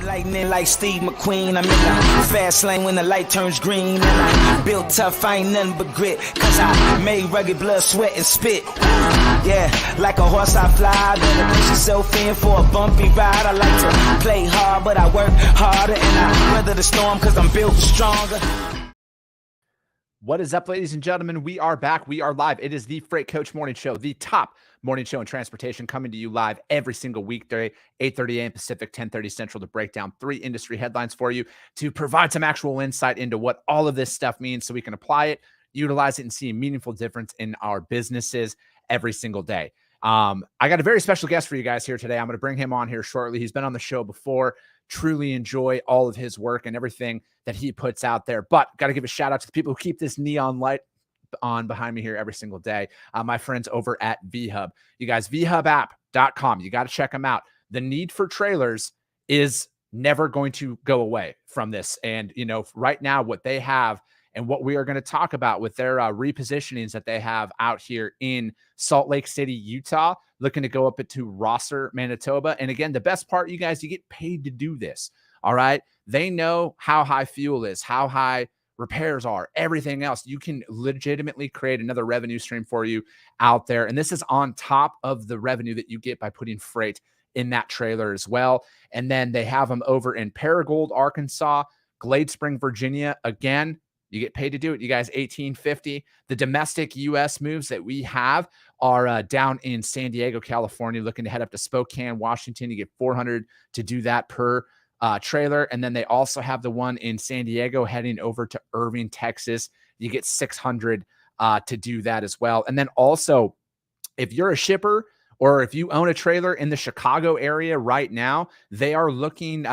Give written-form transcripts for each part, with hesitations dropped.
Lightning like Steve McQueen. I'm in the fast lane when the light turns green. And I built tough, I ain't nothing but grit. Cause I made rugged blood, sweat, and spit. Yeah, like a horse I fly. Better push yourself in for a bumpy ride. I like to play hard, but I work harder. And I weather the storm cause I'm built stronger. What is up, ladies and gentlemen? We are back. We are live. It is the Freight Coach Morning Show, the top morning show in transportation, coming to you live every single weekday, 8:30 a.m. Pacific, 10:30 Central, to break down 3 industry headlines for you, to provide some actual insight into what all of this stuff means so we can apply it, utilize it, and see a meaningful difference in our businesses every single day. I got a very special guest for you guys here today. I'm going to bring him on here shortly. He's been on the show before. Truly enjoy all of his work and everything that he puts out there. But got to give a shout out to the people who keep this neon light on behind me here every single day. My friends over at VHub. You guys, vhubapp.com. You got to check them out. The need for trailers is never going to go away from this. And, you know, right now what they have and what we are going to talk about with their repositionings that they have out here in Salt Lake City, Utah, looking to go up into Rosser, Manitoba. And again, the best part, you guys, you get paid to do this. All right. They know how high fuel is, how high repairs are, everything else. You can legitimately create another revenue stream for you out there. And this is on top of the revenue that you get by putting freight in that trailer as well. And then they have them over in Paragould, Arkansas, Glade Spring, Virginia. Again, you get paid to do it. You guys, $18.50. The domestic U.S. moves that we have are down in San Diego, California, looking to head up to Spokane, Washington. You get $400 to do that per trailer. And then they also have the one in San Diego heading over to Irving, Texas. You get $600 to do that as well. And then also, if you're a shipper or if you own a trailer in the Chicago area right now, they are looking,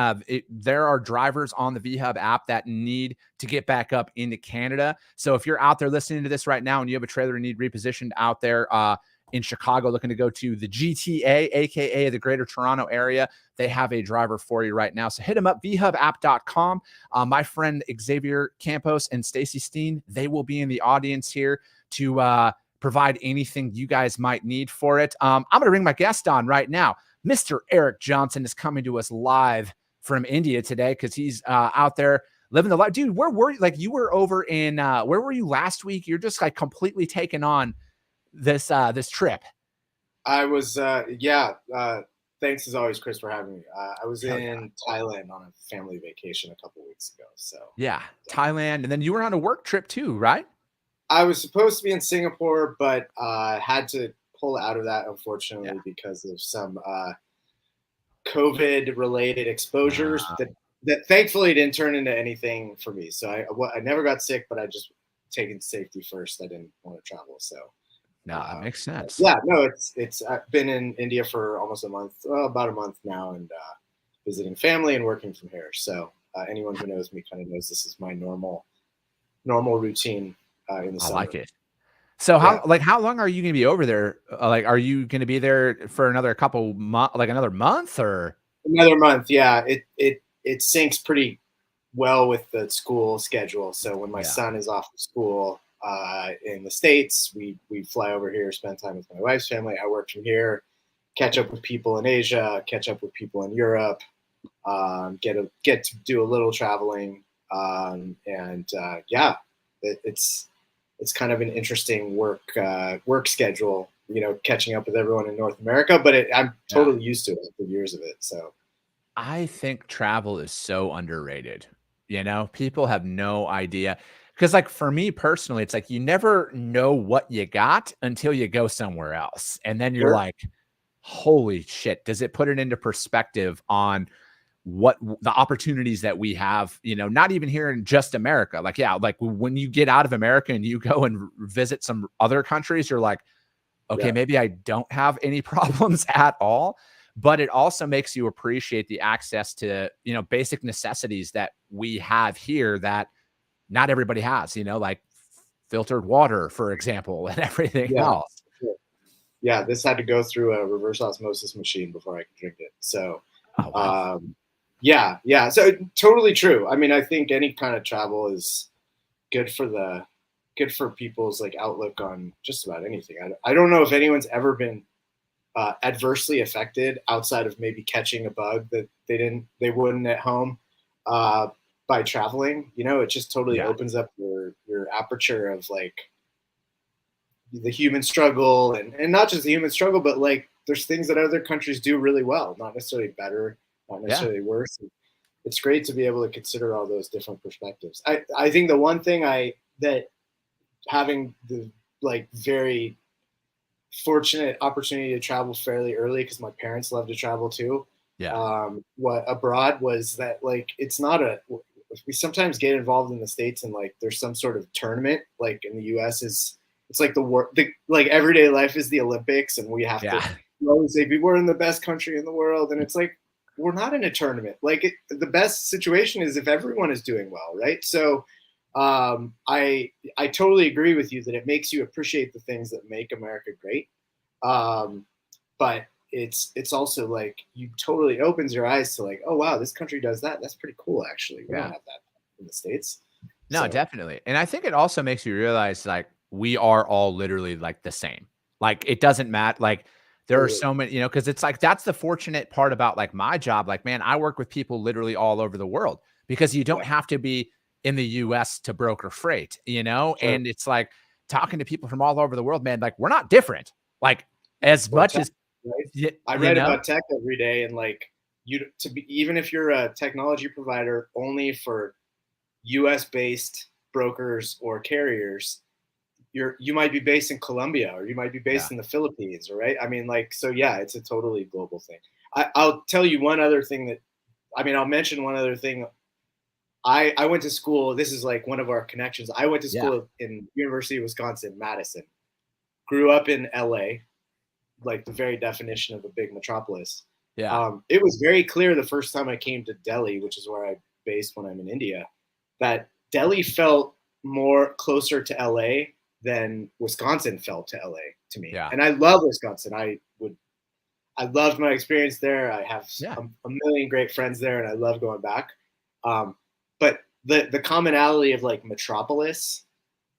there are drivers on the VHub app that need to get back up into Canada. So if you're out there listening to this right now and you have a trailer you need repositioned out there in Chicago, looking to go to the GTA, AKA the Greater Toronto area, they have a driver for you right now. So hit them up, vhubapp.com. My friend Xavier Campos and Stacy Steen, they will be in the audience here to provide anything you guys might need for it. I'm going to bring my guest on right now. Mr. Eric Johnson is coming to us live from India today because he's out there living the life. Dude, where were you? Like, you were over in, where were you last week? You're just like completely taking on this trip. I was, thanks as always, Chris, for having me. I was in Thailand on a family vacation a couple weeks ago. So yeah, Thailand. And then you were on a work trip too, right? I was supposed to be in Singapore, but had to pull out of that, unfortunately, because of some COVID-related exposures that thankfully didn't turn into anything for me. So I never got sick, but I just taken safety first. I didn't want to travel. So no, that makes sense. Yeah, no, it's I've been in India for almost a month, about a month now, and visiting family and working from here. So anyone who knows me kind of knows this is my normal routine. In the summer. I like it. So how long are you going to be over there? Are you going to be there for another couple months, like another month or? Another month. Yeah. It syncs pretty well with the school schedule. So when my son is off of school in the States, we fly over here, spend time with my wife's family. I work from here, catch up with people in Asia, catch up with people in Europe, get to do a little traveling. It's kind of an interesting work schedule, you know, catching up with everyone in North America, but I'm totally used to it after years of it. So I think travel is so underrated. You know, people have no idea. Because like for me personally, it's like you never know what you got until you go somewhere else. And then you're like, holy shit, does it put it into perspective on what the opportunities that we have, you know, not even here in just America. Like when you get out of America and you go and visit some other countries, you're like, okay, maybe I don't have any problems at all. But it also makes you appreciate the access to, you know, basic necessities that we have here that not everybody has, you know, like filtered water, for example, and everything else. Sure. Yeah, this had to go through a reverse osmosis machine before I could drink it. So, yeah. So totally true. I mean, I think any kind of travel is good for people's like outlook on just about anything. I don't know if anyone's ever been adversely affected outside of maybe catching a bug that they wouldn't at home by traveling. It just totally opens up your aperture of like the human struggle and not just the human struggle, but like there's things that other countries do really well, not necessarily better, not necessarily worse. It's great to be able to consider all those different perspectives. I think the one thing that having the like very fortunate opportunity to travel fairly early, because my parents love to travel too. What abroad was that like it's not we sometimes get involved in the States and like there's some sort of tournament like in the US it's like like everyday life is the Olympics and we have to always say we're in the best country in the world, and it's like we're not in a tournament. Like the best situation is if everyone is doing well, right? So I totally agree with you that it makes you appreciate the things that make America great. But it's also like you totally opens your eyes to like, oh wow, this country does that. That's pretty cool, actually. We don't have that in the States. No, definitely. And I think it also makes you realize like we are all literally like the same. Like it doesn't matter. Like there are so many, because it's like that's the fortunate part about like my job. Like, man, I work with people literally all over the world because you don't have to be in the US to broker freight, and it's like talking to people from all over the world, man, like we're not different. Like as much as I read about tech every day, and like even if you're a technology provider only for US based brokers or carriers, you might be based in Colombia or you might be based in the Philippines, right? I mean, like, so yeah, it's a totally global thing. I'll tell you one other thing I'll mention one other thing. I went to school. This is like one of our connections. I went to school in University of Wisconsin, Madison. Grew up in LA, like the very definition of a big metropolis. It was very clear the first time I came to Delhi, which is where I based when I'm in India, that Delhi felt more closer to LA than Wisconsin felt to LA to me. And I love Wisconsin. I loved my experience there. I have a million great friends there, and I love going back. But the commonality of like metropolis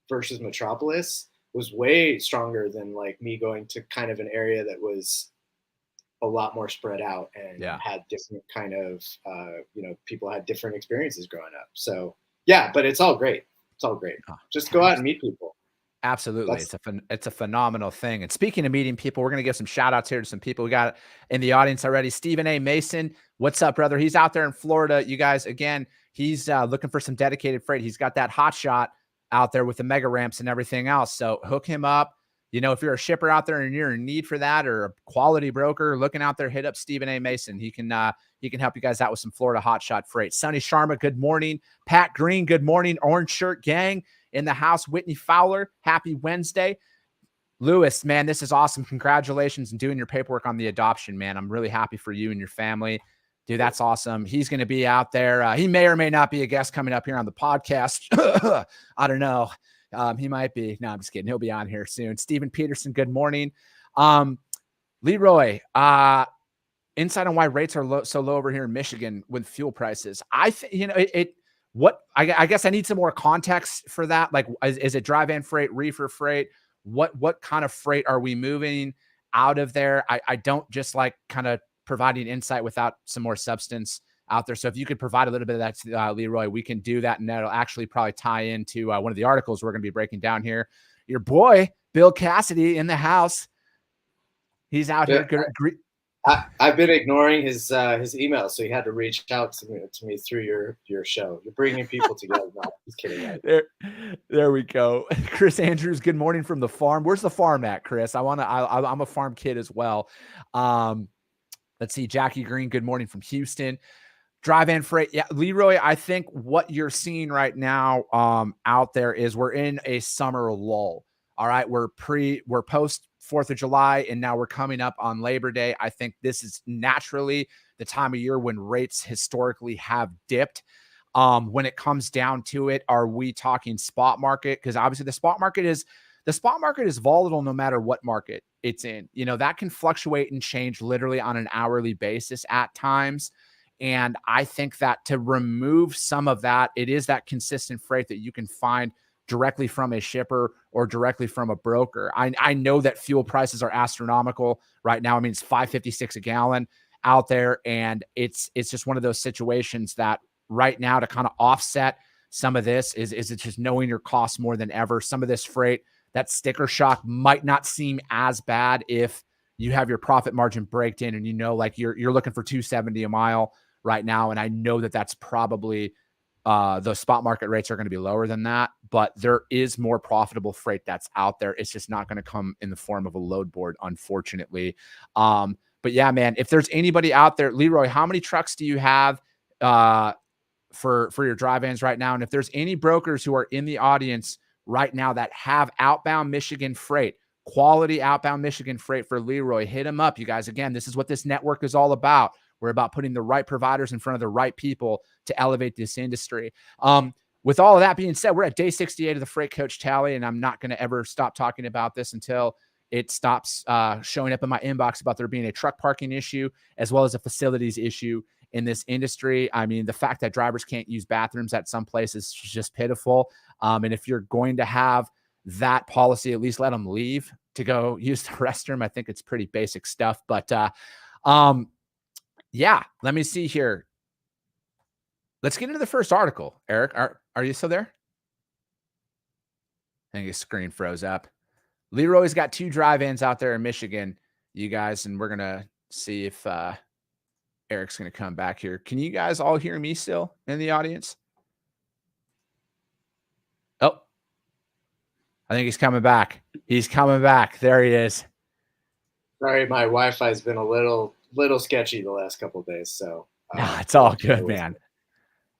versus metropolis was way stronger than like me going to kind of an area that was a lot more spread out and had different kind of, people had different experiences growing up. So yeah, but it's all great. It's all great. Just go out and meet people. Absolutely. It's a phenomenal thing. And speaking of meeting people, we're going to give some shout outs here to some people we got in the audience already. Stephen A. Mason. What's up, brother? He's out there in Florida. You guys, again, he's looking for some dedicated freight. He's got that hot shot out there with the mega ramps and everything else. So hook him up. If you're a shipper out there and you're in need for that, or a quality broker looking out there, hit up Stephen A. Mason. He can help you guys out with some Florida hotshot freight. Sonny Sharma, good morning. Pat Green, good morning. Orange Shirt Gang in the house. Whitney Fowler, happy Wednesday. Lewis, man, this is awesome. Congratulations on doing your paperwork on the adoption, man. I'm really happy for you and your family. Dude, that's awesome. He's going to be out there. He may or may not be a guest coming up here on the podcast. I don't know. He might be. No, I'm just kidding. He'll be on here soon. Stephen Peterson, good morning. Leroy, insight on why rates are so low over here in Michigan with fuel prices. I think, I guess I need some more context for that. Like, is it dry van freight, reefer freight? What kind of freight are we moving out of there? I don't just like kind of providing insight without some more substance out there. So if you could provide a little bit of that to Leroy, we can do that. And that'll actually probably tie into one of the articles we're going to be breaking down here. Your boy, Bill Cassidy, in the house. He's out here. I've been ignoring his email, so he had to reach out to me through your show. You're bringing people together. No, just kidding. Right? There we go. Chris Andrews, good morning from the farm. Where's the farm at, Chris? I'm a farm kid as well. Let's see. Jackie Green, good morning from Houston. Dry van freight. Yeah, Leroy, I think what you're seeing right now out there is we're in a summer lull. All right. We're post 4th of July, and now we're coming up on Labor Day. I think this is naturally the time of year when rates historically have dipped. When it comes down to it, are we talking spot market? Because obviously the spot market is volatile no matter what market it's in. That can fluctuate and change literally on an hourly basis at times. And I think that to remove some of that, it is that consistent freight that you can find directly from a shipper or directly from a broker. I know that fuel prices are astronomical right now. I mean, it's $5.56 a gallon out there, and it's just one of those situations that right now, to kind of offset some of this, is it just knowing your costs more than ever. Some of this freight, that sticker shock might not seem as bad if you have your profit margin baked in, and you know, like you're looking for $2.70 a mile right now, and I know that that's probably the spot market rates are going to be lower than that, but there is more profitable freight that's out there. It's just not going to come in the form of a load board, unfortunately. But yeah, man, if there's anybody out there, Leroy, how many trucks do you have for your dry vans right now? And if there's any brokers who are in the audience right now that have outbound Michigan freight, quality outbound Michigan freight for Leroy, hit him up, you guys. Again, this is what this network is all about. We're about putting the right providers in front of the right people to elevate this industry. With all of that being said, we're at day 68 of the Freight Coach Tally, and I'm not going to ever stop talking about this until it stops showing up in my inbox about there being a truck parking issue as well as a facilities issue in this industry. I mean, the fact that drivers can't use bathrooms at some places is just pitiful. And if you're going to have that policy, at least let them leave to go use the restroom. I think it's pretty basic stuff. But yeah, let me see here. Let's get into the first article. Eric, are you still there? I think his screen froze up. Leroy's got 2 dry vans out there in Michigan, you guys, and we're going to see if Eric's going to come back here. Can you guys all hear me still in the audience? Oh, I think he's coming back. He's coming back. There he is. Sorry, my Wi-Fi has been a little sketchy the last couple of days. So no, it's all good, man.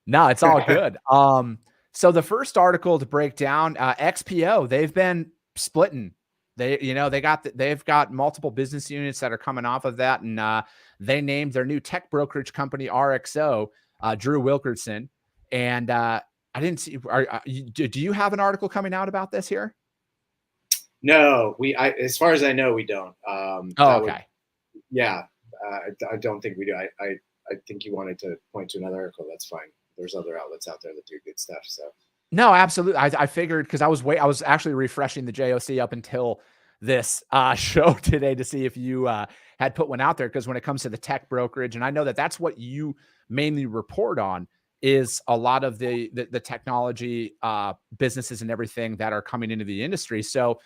No, it's all good. So the first article to break down, XPO, they've been splitting. They've got multiple business units that are coming off of that, and they named their new tech brokerage company RXO, Drew Wilkerson. And I didn't see. Do you have an article coming out about this here? No, as far as I know, we don't. Okay. I don't think we do. I think you wanted to point to another article. That's fine. There's other outlets out there that do good stuff. So no, absolutely. I figured, because I was actually refreshing the JOC up until this show today to see if you had put one out there, because when it comes to the tech brokerage, and I know that that's what you mainly report on, is a lot of the technology businesses and everything that are coming into the industry. So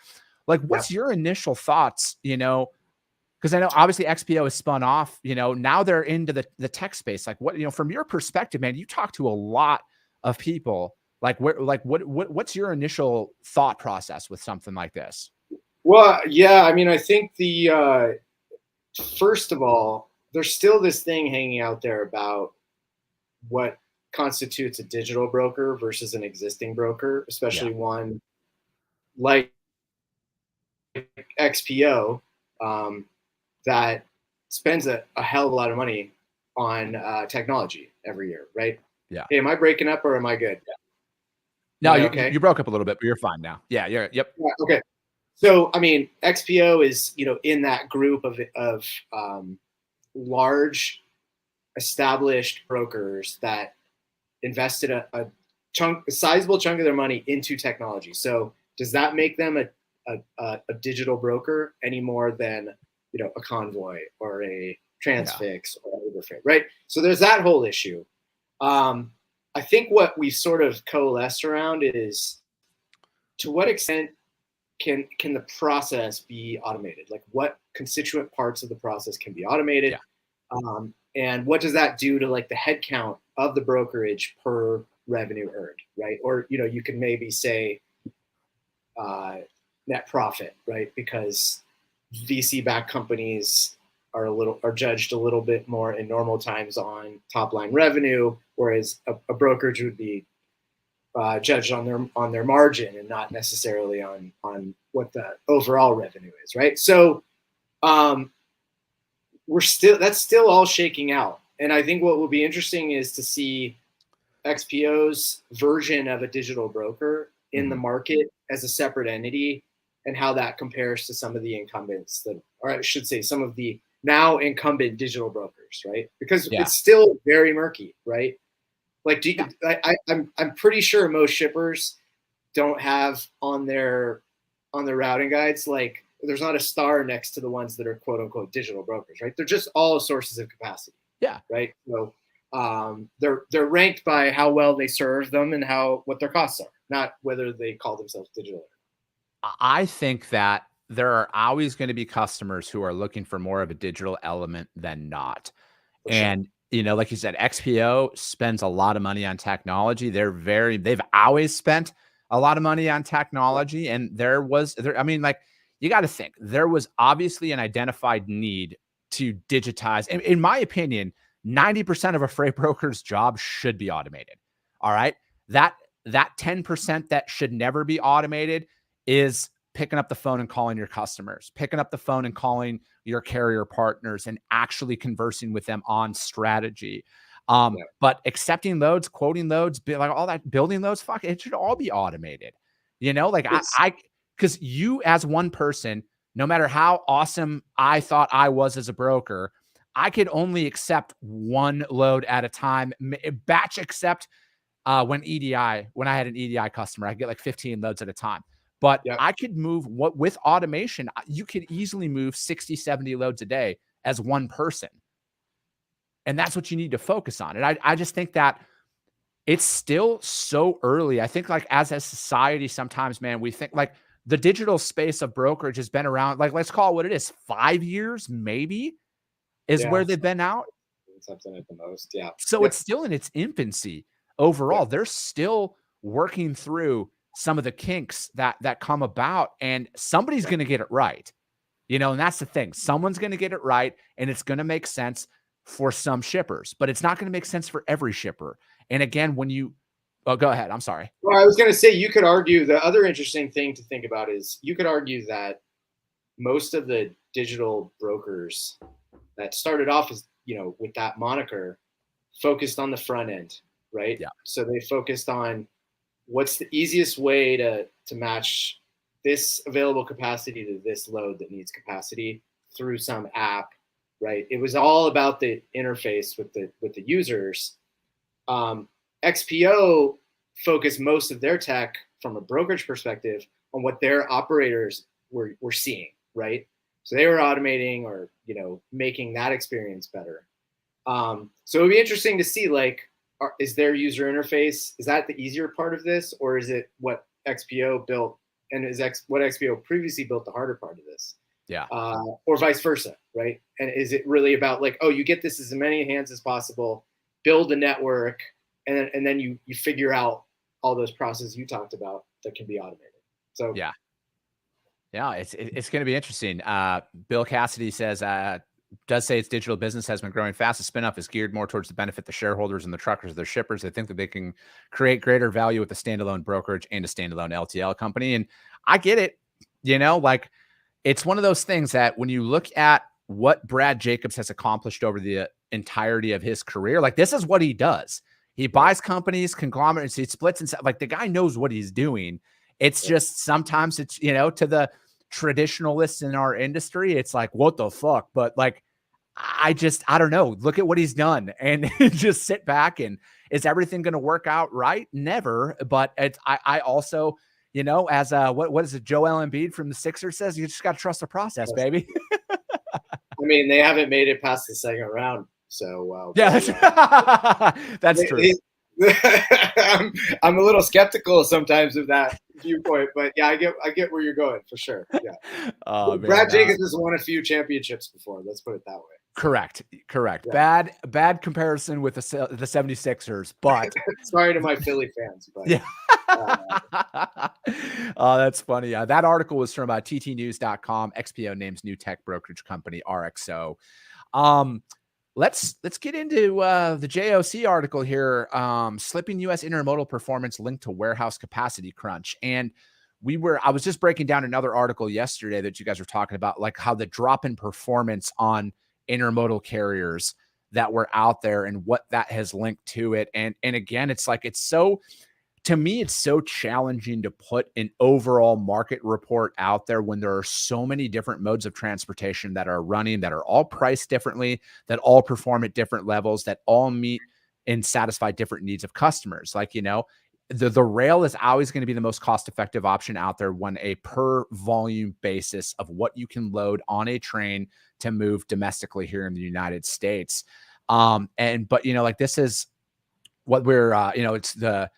like, what's your initial thoughts, because I know obviously XPO is spun off, now they're into the tech space. Like, what, from your perspective, man, you talk to a lot of people. What's your initial thought process with something like this? Well, yeah, I mean, I think first of all, there's still this thing hanging out there about what constitutes a digital broker versus an existing broker, especially one like XPO that spends a hell of a lot of money on technology every year, right? Yeah. Hey, am I breaking up or am I good? No, you broke up a little bit, but you're fine now. Yeah, yep. Yeah, okay. So, I mean, XPO is, in that group of large established brokers that invested a sizable chunk of their money into technology. So does that make them a digital broker any more than, a Convoy or a Transfix or Uberfreight, right? So there's that whole issue. I think what we've sort of coalesced around is, to what extent can the process be automated? Like, what constituent parts of the process can be automated? Yeah. And what does that do to like the headcount of the brokerage per revenue earned, right? Or, you can maybe say net profit, right? Because VC-backed companies are judged a little bit more in normal times on top line revenue, whereas a brokerage would be judged on their margin and not necessarily on what the overall revenue is, right? So that's still all shaking out. And I think what will be interesting is to see XPO's version of a digital broker in the market as a separate entity, and how that compares to some of the incumbents or I should say some of the now incumbent digital brokers, right? Because it's still very murky, right? Like, I'm pretty sure most shippers don't have on their routing guides, like there's not a star next to the ones that are quote unquote digital brokers, right? They're just all sources of capacity. Yeah. Right. So they're ranked by how well they serve them and what their costs are, not whether they call themselves digital. I think that there are always going to be customers who are looking for more of a digital element than not. For sure. And, like you said, XPO spends a lot of money on technology. They've always spent a lot of money on technology. And you got to think there was obviously an identified need to digitize. In my opinion, 90% of a freight broker's job should be automated. All right. That 10% that should never be automated is picking up the phone and calling your customers, picking up the phone and calling your carrier partners and actually conversing with them on strategy. But accepting loads, quoting loads, like all that, building loads, it should all be automated. Because you as one person, no matter how awesome I thought I was as a broker, I could only accept one load at a time, batch accept when I had an EDI customer, I get like 15 loads at a time. But I could move with automation, you could easily move 60, 70 loads a day as one person. And that's what you need to focus on. And I just think that it's still so early. I think like as a society, sometimes, man, we think like the digital space of brokerage has been around, like, let's call it what it is, 5 years, maybe is where they've been out. Something at the most. Yeah. So it's still in its infancy overall. They're still working through some of the kinks that come about, and somebody's going to get it right, and that's the thing. Someone's going to get it right, and it's going to make sense for some shippers, but it's not going to make sense for every shipper. And again, go ahead. I'm sorry. Well, I was going to say, you could argue the other interesting thing to think about is you could argue that most of the digital brokers that started off as, with that moniker focused on the front end, right? Yeah. So they focused on what's the easiest way to match this available capacity to this load that needs capacity through some app, right? It was all about the interface with the users. XPO focused most of their tech from a brokerage perspective on what their operators were seeing, right? So they were automating or, making that experience better. So it would be interesting to see, like, is their user interface, is that the easier part of this, or is it what XPO built, and is what XPO previously built the harder part of this? Yeah. Or vice versa, right? And is it really about like, oh, you get this as many hands as possible, build a network, and then you figure out all those processes you talked about that can be automated. So yeah, it's going to be interesting. Bill Cassidy says, does say its digital business has been growing fast. The spin-off is geared more towards the benefit the shareholders and the truckers, their shippers. They think that they can create greater value with a standalone brokerage and a standalone LTL company. And I get it, like it's one of those things that when you look at what Brad Jacobs has accomplished over the entirety of his career, like this is what he does. He buys companies, conglomerates, he splits and like the guy knows what he's doing. It's just sometimes it's, to the traditionalists in our industry, it's like, what the fuck? But like, I don't know. Look at what he's done and just sit back and is everything going to work out right? Never. But I also, as what is it? Joel Embiid from the Sixers says, you just got to trust the process, baby. I mean, they haven't made it past the second round. So that's true. I'm a little skeptical sometimes of that viewpoint, but yeah, I get where you're going for sure. Yeah. Brad Jacobs has won a few championships before. Let's put it that way. Correct. Yeah. Bad comparison with the 76ers, but sorry to my Philly fans, but yeah. Oh, that's funny. That article was from ttnews.com. XPO names new tech brokerage company RXO. Let's get into the JOC article here. Slipping U.S. intermodal performance linked to warehouse capacity crunch. And I was just breaking down another article yesterday that you guys were talking about, like how the drop in performance on intermodal carriers that were out there and what that has linked to it. And again, it's like, to me, it's so challenging to put an overall market report out there when there are so many different modes of transportation that are running, that are all priced differently, that all perform at different levels, that all meet and satisfy different needs of customers. Like, the rail is always going to be the most cost-effective option out there when a per volume basis of what you can load on a train to move domestically here in the United States. But like this is what we're, it's the,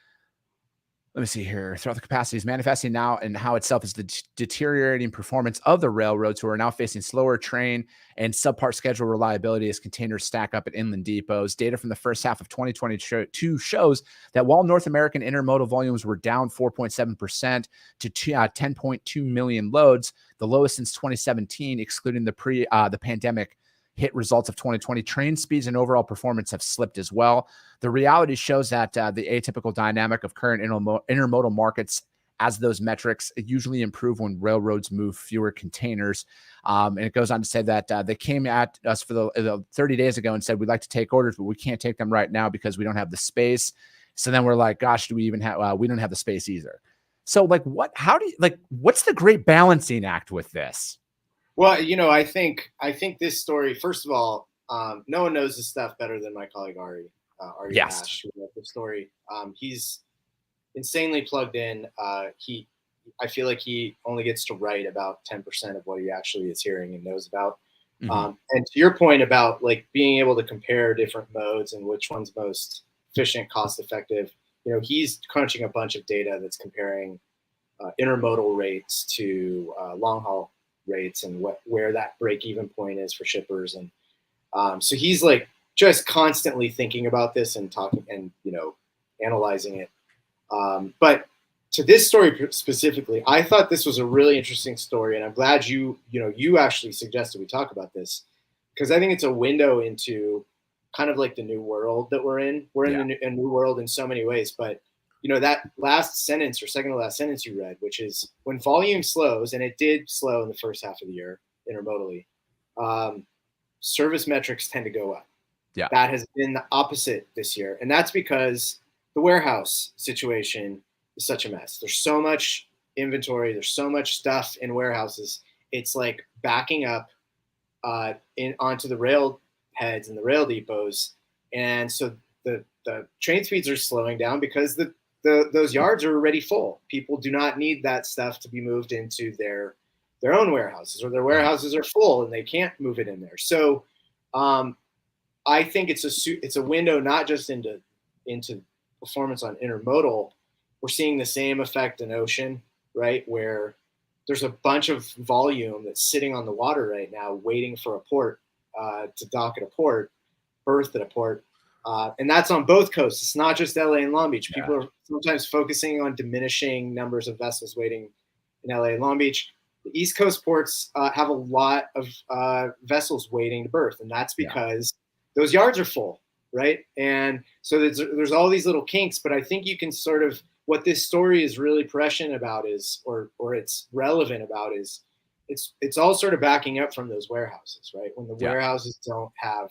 let me see here. Throughout the capacities manifesting now and how itself is the deteriorating performance of the railroads, who are now facing slower train and subpar schedule reliability as containers stack up at inland depots. Data from the first half of 2022 shows that while North American intermodal volumes were down 4.7% to 10.2 million loads, the lowest since 2017, excluding the pandemic hit results of 2020, train speeds and overall performance have slipped as well. The reality shows that the atypical dynamic of current intermodal markets, as those metrics usually improve when railroads move fewer containers. And it goes on to say that they came at us for the 30 days ago and said, we'd like to take orders, but we can't take them right now because we don't have the space. So then we're like, gosh, do we even have, we don't have the space either. So like, what's the great balancing act with this? Well, I think this story, first of all, no one knows this stuff better than my colleague Ari Yes. Ash, who wrote the story. He's insanely plugged in. I feel like he only gets to write about 10% of what he actually is hearing and knows about. Mm-hmm. And to your point about like being able to compare different modes and which one's most efficient, cost effective, he's crunching a bunch of data that's comparing intermodal rates to long haul rates and where that break even point is for shippers. And so he's like just constantly thinking about this and talking and, analyzing it. But to this story specifically, I thought this was a really interesting story. And I'm glad you actually suggested we talk about this, because I think it's a window into kind of like the new world that we're in. We're in a new world in so many ways, but that last sentence or second to last sentence you read, which is when volume slows, and it did slow in the first half of the year intermodally, service metrics tend to go up. Yeah. That has been the opposite this year. And that's because the warehouse situation is such a mess. There's so much inventory. There's so much stuff in warehouses. It's like backing up onto the rail heads and the rail depots. And so the train speeds are slowing down because those yards are already full. People do not need that stuff to be moved into their own warehouses, or their warehouses are full and they can't move it in there. So I think it's a window not just into performance on intermodal. We're seeing the same effect in ocean, right? Where there's a bunch of volume that's sitting on the water right now, waiting for a port to dock at a port, berth at a port. And that's on both coasts. It's not just LA and Long Beach. People are sometimes focusing on diminishing numbers of vessels waiting in LA and Long Beach. The East Coast ports have a lot of vessels waiting to berth, and that's because those yards are full, right? And so there's all these little kinks, but I think you can sort of, what this story is really prescient about is, or it's relevant about is, it's all sort of backing up from those warehouses, right? When the warehouses don't have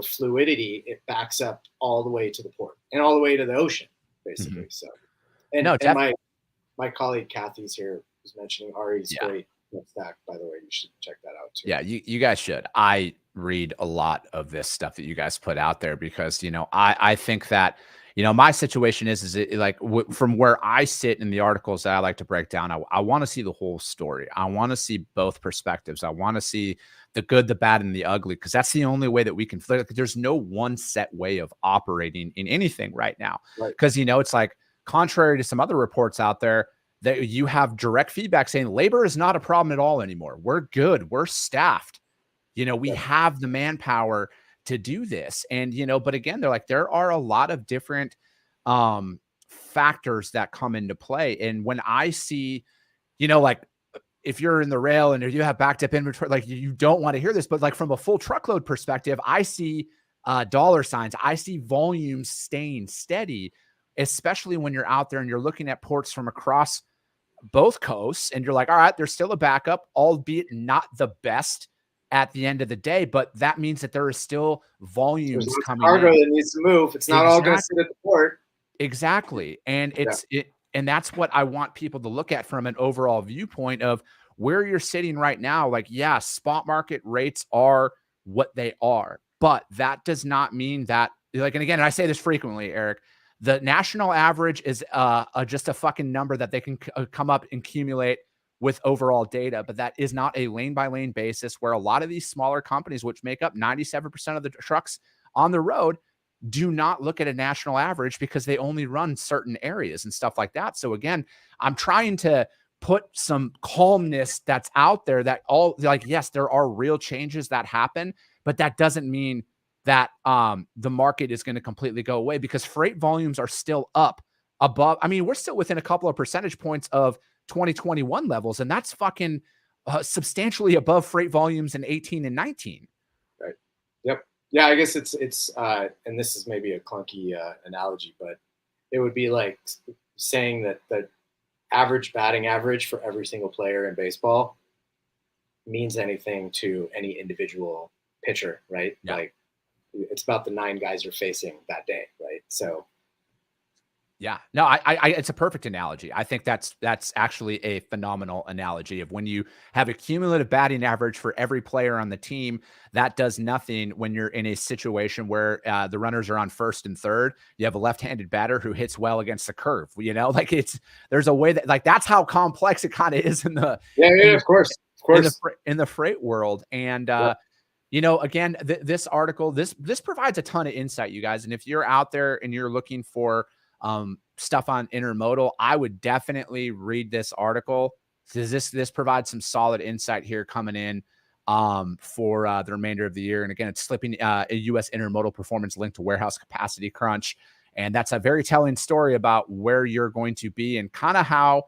fluidity, it backs up all the way to the port and all the way to the ocean, basically. Mm-hmm. So, and my colleague Kathy's here was mentioning Ari's great stack, by the way. You should check that out too. Yeah, you guys should. I read a lot of this stuff that you guys put out there because, I think that, my situation is it like from where I sit in the articles that I like to break down, I want to see the whole story. I want to see both perspectives. I want to see the good, the bad, and the ugly, because that's the only way that we can flip. There's no one set way of operating in anything right now. Because, it's like, contrary to some other reports out there, that you have direct feedback saying labor is not a problem at all anymore. We're good. We're staffed. We have the manpower to do this. And, but again, they're like, there are a lot of different factors that come into play. And when I see, like, if you're in the rail and you have backed up inventory, like, you don't want to hear this, but like from a full truckload perspective, I see dollar signs. I see volumes staying steady, especially when you're out there and you're looking at ports from across both coasts and you're like, all right, there's still a backup, albeit not the best at the end of the day, but that means that there is still volumes coming cargo that needs to move. It's not all going to sit at the port. Exactly. And and that's what I want people to look at from an overall viewpoint of where you're sitting right now. Like, spot market rates are what they are, but that does not mean that, like, and again, I say this frequently, Eric, The national average is just a fucking number that they can come up and accumulate with overall data, but that is not a lane by lane basis where a lot of these smaller companies, which make up 97% of the trucks on the road, do not look at a national average because they only run certain areas and stuff like that. So again, I'm trying to put some calmness that's out there that all like, yes, there are real changes that happen, but that doesn't mean that the market is going to completely go away because freight volumes are still up above. I mean, we're still within a couple of percentage points of 2021 levels, and that's fucking substantially above freight volumes in 18 and 19. Right. Yep. Yeah, I guess it's and this is maybe a clunky analogy, but it would be like saying that the average batting average for every single player in baseball means anything to any individual pitcher, right? Yeah. Like it's about the 9 guys you're facing that day, right? So yeah, no, I it's a perfect analogy. I think that's actually a phenomenal analogy of when you have a cumulative batting average for every player on the team, that does nothing when you're in a situation where the runners are on first and third. You have a left-handed batter who hits well against the curve. You know, like there's a way that like that's how complex it kind of is in the of course in the freight world. And you know, again, this article this provides a ton of insight, you guys. And if you're out there and you're looking for stuff on intermodal, I would definitely read this article. This provides some solid insight here coming in for the remainder of the year. And again, it's slipping a U.S. intermodal performance linked to warehouse capacity crunch. And that's a very telling story about where you're going to be and kind of how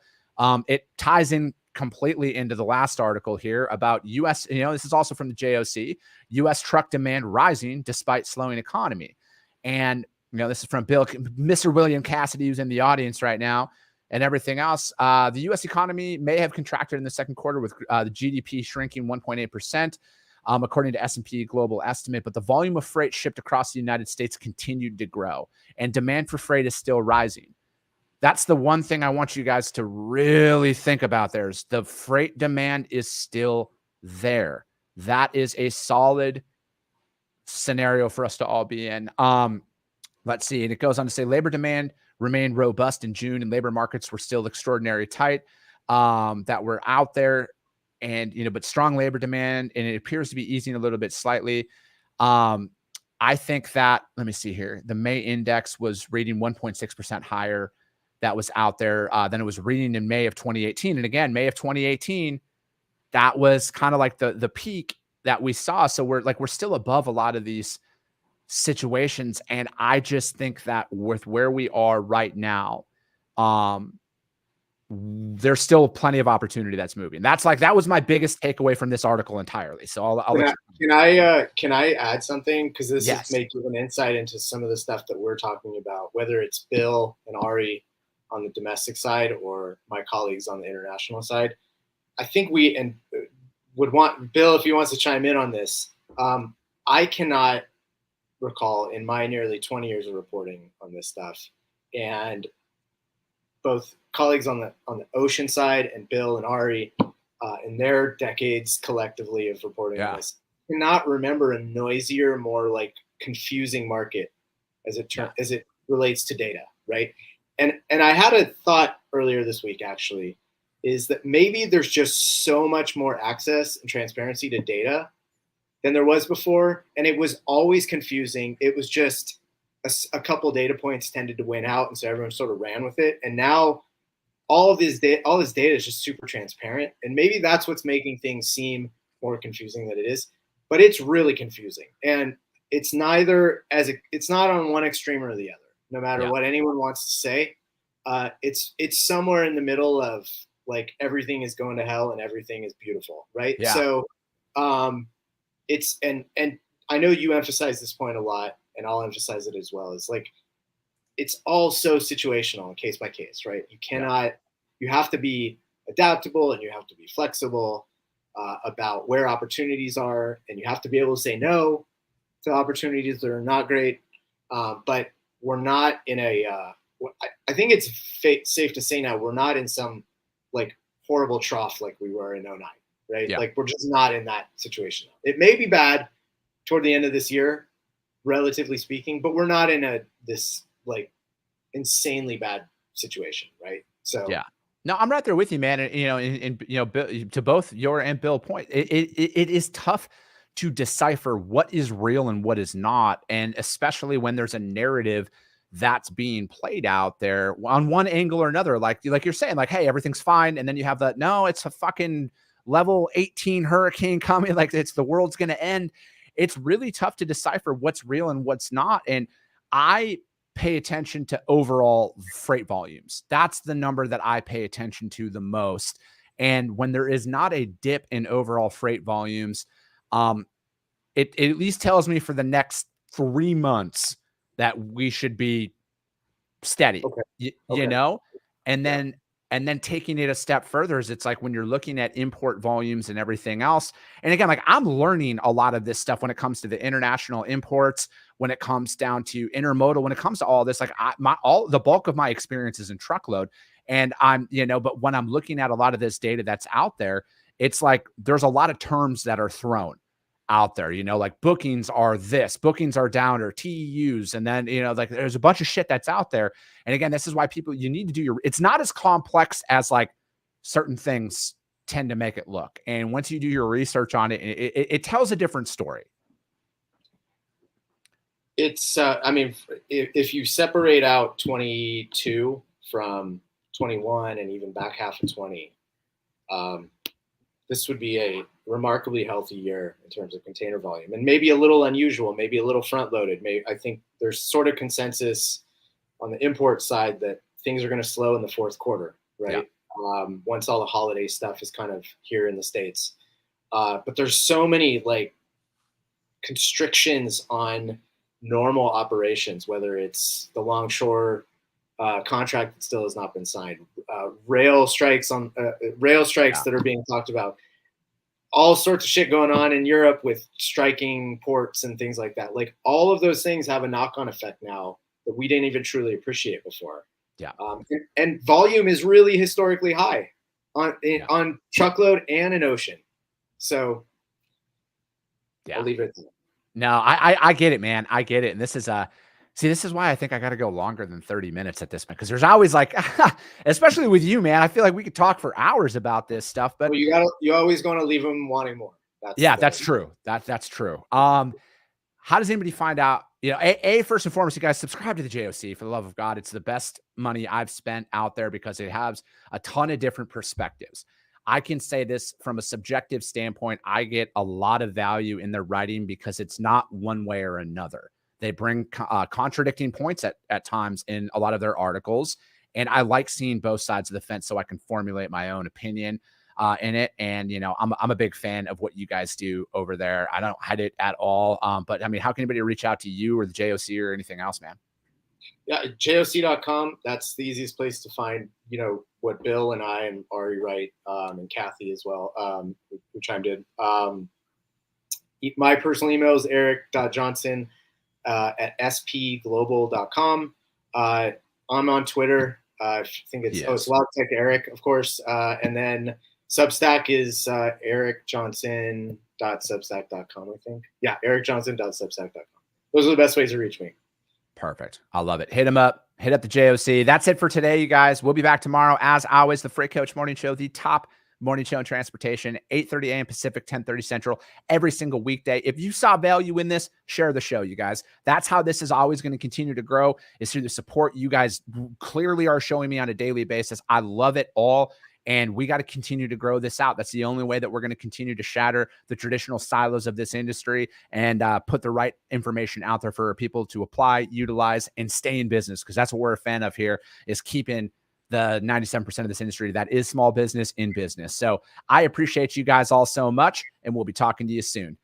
it ties in completely into the last article here about U.S. You know, this is also from the JOC, U.S. truck demand rising despite slowing economy. And you know, this is from Mr. William Cassidy, who's in the audience right now, and everything else. The U.S. economy may have contracted in the second quarter with the GDP shrinking 1.8%, according to S&P Global estimate. But the volume of freight shipped across the United States continued to grow, and demand for freight is still rising. That's the one thing I want you guys to really think about. There's the freight demand is still there. That is a solid scenario for us to all be in. Let's see. And it goes on to say labor demand remained robust in June and labor markets were still extraordinarily tight that were out there. And, you know, but strong labor demand, and it appears to be easing a little bit slightly. I think that, let me see here. The May index was reading 1.6% higher. That was out there than it was reading in May of 2018. And again, May of 2018, that was kind of like the peak that we saw. So we're still above a lot of these situations. And I just think that with where we are right now, there's still plenty of opportunity that's moving. That was my biggest takeaway from this article entirely. So I'll can I add something? Because this Yes. is making an insight into some of the stuff that we're talking about, whether it's Bill and Ari on the domestic side or my colleagues on the international side. I think we would want Bill, if he wants to chime in on this. I cannot recall in my nearly 20 years of reporting on this stuff, and both colleagues on the ocean side and Bill and Ari in their decades collectively of reporting on this, cannot remember a noisier, more like confusing market as it relates to data, right? And I had a thought earlier this week actually, is that maybe there's just so much more access and transparency to data than there was before. And it was always confusing. It was just a couple data points tended to win out. And so everyone sort of ran with it. And now all this data is just super transparent. And maybe that's what's making things seem more confusing than it is, but it's really confusing. And it's it's not on one extreme or the other, no matter what anyone wants to say. It's somewhere in the middle of like everything is going to hell and everything is beautiful. Right. Yeah. So, it's and I know you emphasize this point a lot, and I'll emphasize it as well. Is like it's all so situational and case by case, right? You have to be adaptable and you have to be flexible about where opportunities are, and you have to be able to say no to opportunities that are not great. But we're not in I think it's safe to say now we're not in some like horrible trough like we were in 2009. Right? Yeah. Like we're just not in that situation. It may be bad toward the end of this year, relatively speaking, but we're not in this like insanely bad situation, right? So yeah. No, I'm right there with you, man. And, to both your and Bill point, it is tough to decipher what is real and what is not. And especially when there's a narrative that's being played out there on one angle or another, like you're saying, like, hey, everything's fine. And then you have that, no, it's a fucking level 18 hurricane coming. Like the world's going to end. It's really tough to decipher what's real and what's not. And I pay attention to overall freight volumes. That's the number that I pay attention to the most. And when there is not a dip in overall freight volumes, it at least tells me for the next 3 months that we should be steady, okay. you know, and then taking it a step further is it's like when you're looking at import volumes and everything else. And again, like I'm learning a lot of this stuff when it comes to the international imports, when it comes down to intermodal, when it comes to all this, like the bulk of my experience is in truckload. And but when I'm looking at a lot of this data that's out there, it's like there's a lot of terms that are thrown out there, like bookings are this, bookings are down, or TEUs. And then, like there's a bunch of shit that's out there. And again, this is why you need to do it's not as complex as like certain things tend to make it look. And once you do your research on it, it tells a different story. It's, if you separate out 22 from 21 and even back half of 20, this would be a remarkably healthy year in terms of container volume, and maybe a little unusual, maybe a little front loaded. I think there's sort of consensus on the import side that things are going to slow in the fourth quarter, right? Yeah. Once all the holiday stuff is kind of here in the States. But there's so many like constrictions on normal operations, whether it's the longshore contract that still has not been signed, rail strikes that are being talked about, all sorts of shit going on in Europe with striking ports and things like that. Like all of those things have a knock-on effect now that we didn't even truly appreciate before. Yeah. And volume is really historically high on truckload and in ocean. So I'll leave it. No, I get it, man. I get it. And this is this is why I think I got to go longer than 30 minutes at this point, because there's always like, especially with you, man, I feel like we could talk for hours about this stuff, but you always going to leave them wanting more. That's true. That's true. How does anybody find out? First and foremost, you guys subscribe to the JOC for the love of God. It's the best money I've spent out there because it has a ton of different perspectives. I can say this from a subjective standpoint. I get a lot of value in their writing because it's not one way or another. They bring contradicting points at times in a lot of their articles. And I like seeing both sides of the fence so I can formulate my own opinion in it. And, I'm a big fan of what you guys do over there. I don't hide it at all. But I mean, how can anybody reach out to you or the JOC or anything else, man? Yeah, JOC.com. That's the easiest place to find, what Bill and I and Ari write, and Kathy as well, who chimed in. My personal email is eric.johnson at spglobal.com. I'm on Twitter. I think it's Logtech Eric, of course. And then Substack is ericjohnson.substack.com, I think. Yeah, ericjohnson.substack.com. Those are the best ways to reach me. Perfect. I love it. Hit them up. Hit up the JOC. That's it for today, you guys. We'll be back tomorrow. As always, the Freight Coach Morning Show, the top morning show in transportation, 8:30 a.m. Pacific, 10:30 Central, every single weekday. If you saw value in this, share the show, you guys. That's how this is always going to continue to grow, is through the support you guys clearly are showing me on a daily basis. I love it all. And we got to continue to grow this out. That's the only way that we're going to continue to shatter the traditional silos of this industry and put the right information out there for people to apply, utilize, and stay in business. Because that's what we're a fan of here, is keeping the 97% of this industry that is small business in business. So I appreciate you guys all so much, and we'll be talking to you soon.